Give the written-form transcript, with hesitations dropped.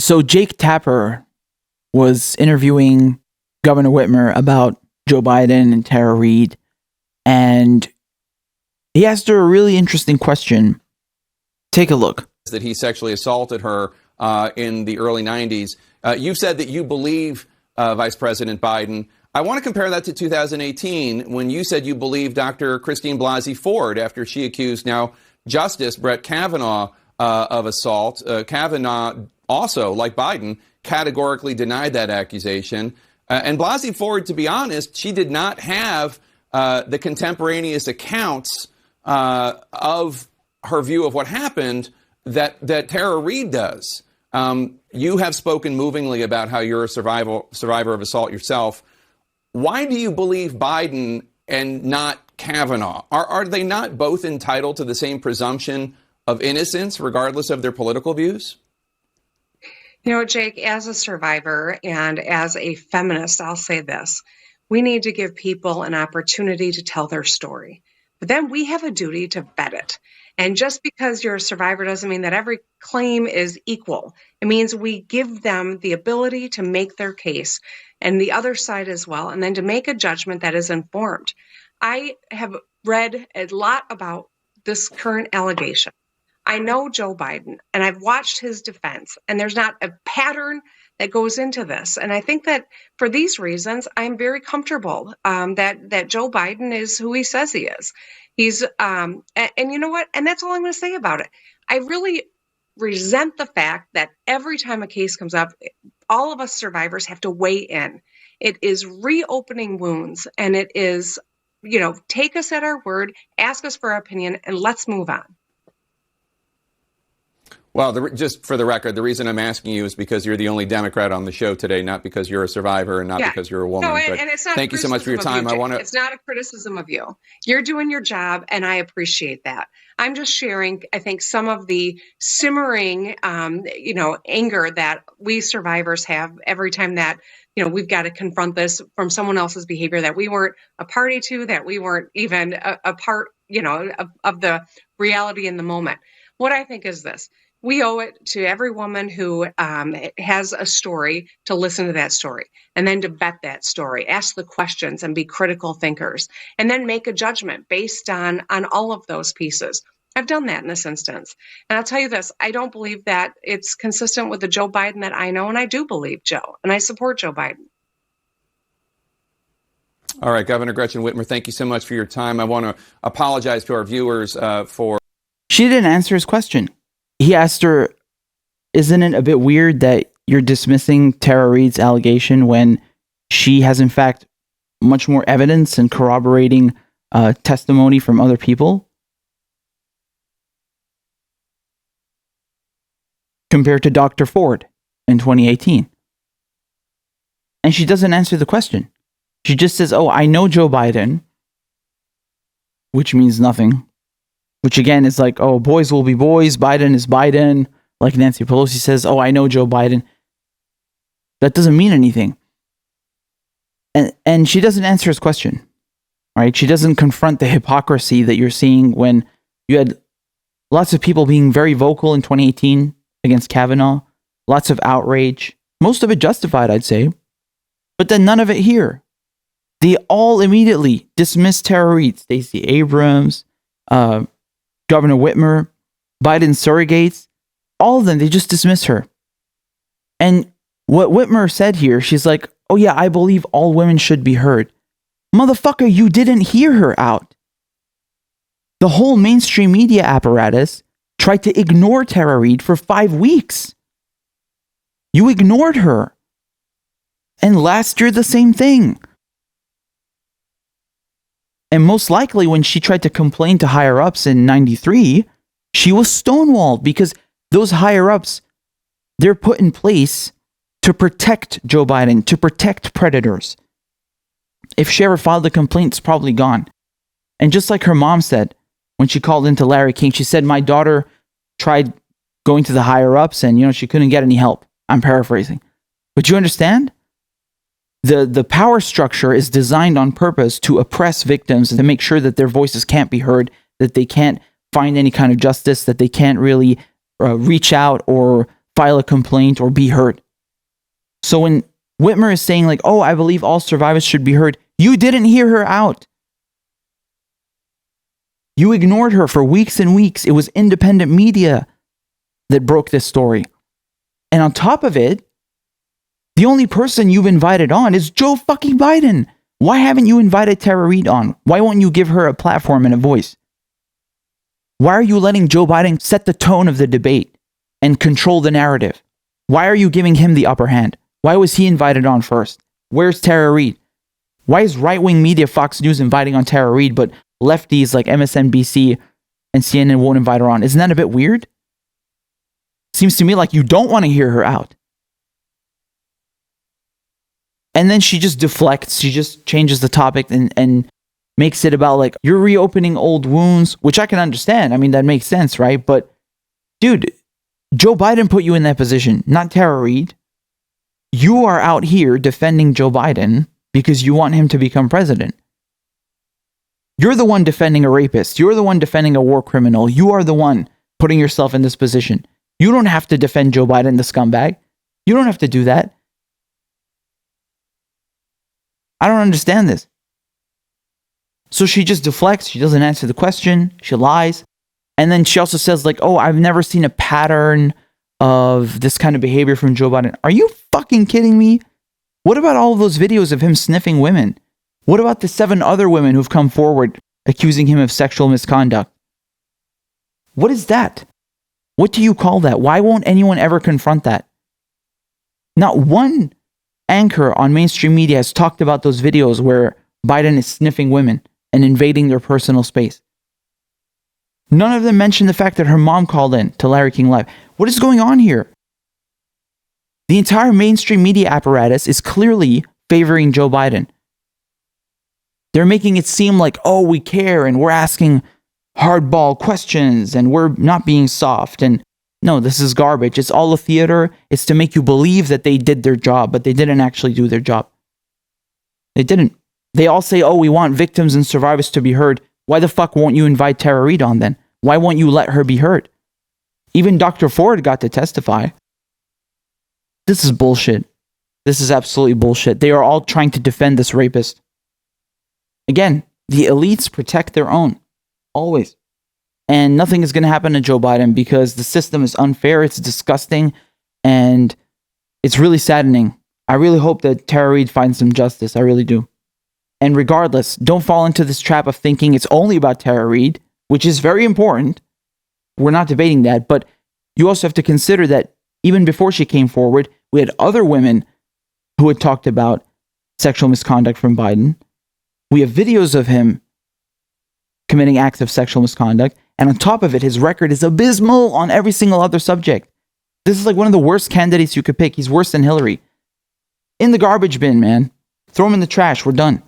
So Jake Tapper was interviewing Governor Whitmer about Joe Biden and Tara Reade, and he asked her a really interesting question. Take a look. That he sexually assaulted her in the early 90s. You've said that you believe Vice President Biden. I want to compare that to 2018 when you said you believe Dr. Christine Blasey Ford after she accused now Justice Brett Kavanaugh of assault. Kavanaugh also, like Biden, categorically denied that accusation. And Blasey Ford, to be honest, she did not have the contemporaneous accounts of her view of what happened that Tara Reade does. You have spoken movingly about how you're a survivor of assault yourself. Why do you believe Biden and not Kavanaugh? Are they not both entitled to the same presumption of innocence, regardless of their political views? You know, Jake, as a survivor and as a feminist, I'll say this. We need to give people an opportunity to tell their story. But then we have a duty to vet it. And just because you're a survivor doesn't mean that every claim is equal. It means we give them the ability to make their case and the other side as well, and then to make a judgment that is informed. I have read a lot about this current allegation. I know Joe Biden, and I've watched his defense, and there's not a pattern that goes into this. And I think that for these reasons, I'm very comfortable that Joe Biden is who he says he is. He's, and you know what? And that's all I'm going to say about it. I really resent the fact that every time a case comes up, all of us survivors have to weigh in. It is reopening wounds, and it is, take us at our word, ask us for our opinion, and let's move on. Well, just for the record, the reason I'm asking you is because you're the only Democrat on the show today, not because you're a survivor and not because you're a woman. No, and it's not. Thank you so much for your time. It's not a criticism of you. You're doing your job, and I appreciate that. I'm just sharing, I think, some of the simmering, anger that we survivors have every time that, we've got to confront this from someone else's behavior that we weren't a party to, that we weren't even a part, of the reality in the moment. What I think is this. We owe it to every woman who has a story to listen to that story and then to vet that story, ask the questions and be critical thinkers, and then make a judgment based on all of those pieces. I've done that in this instance. And I'll tell you this, I don't believe that it's consistent with the Joe Biden that I know, and I do believe Joe, and I support Joe Biden. All right, Governor Gretchen Whitmer, thank you so much for your time. I want to apologize to our viewers for... She didn't answer his question. He asked her, isn't it a bit weird that you're dismissing Tara Reade's allegation when she has, in fact, much more evidence and corroborating testimony from other people compared to Dr. Ford in 2018? And she doesn't answer the question. She just says, oh, I know Joe Biden, which means nothing. Which again is like, oh, boys will be boys, Biden is Biden. Like Nancy Pelosi says, oh, I know Joe Biden. That doesn't mean anything. And she doesn't answer his question, right? She doesn't confront the hypocrisy that you're seeing when you had lots of people being very vocal in 2018 against Kavanaugh, lots of outrage, most of it justified, I'd say, but then none of it here. They all immediately dismissed Tara Reade, Stacey Abrams, Governor Whitmer, Biden surrogates, all of them, they just dismiss her. And what Whitmer said here, she's like, oh yeah, I believe all women should be heard. Motherfucker, you didn't hear her out. The whole mainstream media apparatus tried to ignore Tara Reade for 5 weeks. You ignored her. And last year, the same thing. And most likely when she tried to complain to higher-ups in 93, she was stonewalled because those higher-ups, they're put in place to protect Joe Biden, to protect predators. If she ever filed a complaint, it's probably gone. And just like her mom said, when she called into Larry King, she said, my daughter tried going to the higher-ups and, she couldn't get any help. I'm paraphrasing. But you understand? The power structure is designed on purpose to oppress victims and to make sure that their voices can't be heard, that they can't find any kind of justice, that they can't really reach out or file a complaint or be heard. So when Whitmer is saying like, oh, I believe all survivors should be heard, you didn't hear her out. You ignored her for weeks and weeks. It was independent media that broke this story. And on top of it, the only person you've invited on is Joe fucking Biden. Why haven't you invited Tara Reade on? Why won't you give her a platform and a voice? Why are you letting Joe Biden set the tone of the debate and control the narrative? Why are you giving him the upper hand? Why was he invited on first? Where's Tara Reade? Why is right-wing media Fox News inviting on Tara Reade, but lefties like MSNBC and CNN won't invite her on? Isn't that a bit weird? Seems to me like you don't want to hear her out. And then she just deflects. She just changes the topic and makes it about like, you're reopening old wounds, which I can understand. I mean, that makes sense, right? But dude, Joe Biden put you in that position, not Tara Reade. You are out here defending Joe Biden because you want him to become president. You're the one defending a rapist. You're the one defending a war criminal. You are the one putting yourself in this position. You don't have to defend Joe Biden, the scumbag. You don't have to do that. I don't understand this. So she just deflects. She doesn't answer the question. She lies. And then she also says like, oh, I've never seen a pattern of this kind of behavior from Joe Biden. Are you fucking kidding me? What about all of those videos of him sniffing women? What about the 7 other women who've come forward accusing him of sexual misconduct? What is that? What do you call that? Why won't anyone ever confront that? Not one anchor on mainstream media has talked about those videos where Biden is sniffing women and invading their personal space. None of them mentioned the fact that her mom called in to Larry King Live. What is going on here? The entire mainstream media apparatus is clearly favoring Joe Biden. They're making it seem like, oh, we care and we're asking hardball questions and we're not being soft. And no, this is garbage. It's all a theater. It's to make you believe that they did their job, but they didn't actually do their job. They didn't. They all say, oh, we want victims and survivors to be heard. Why the fuck won't you invite Tara Reade on then? Why won't you let her be heard? Even Dr. Ford got to testify. This is bullshit. This is absolutely bullshit. They are all trying to defend this rapist. Again, the elites protect their own. Always. And nothing is going to happen to Joe Biden because the system is unfair, it's disgusting, and it's really saddening. I really hope that Tara Reade finds some justice. I really do. And regardless, don't fall into this trap of thinking it's only about Tara Reade, which is very important. We're not debating that, but you also have to consider that even before she came forward, we had other women who had talked about sexual misconduct from Biden. We have videos of him committing acts of sexual misconduct. And on top of it, his record is abysmal on every single other subject. This is like one of the worst candidates you could pick. He's worse than Hillary. In the garbage bin, man. Throw him in the trash. We're done.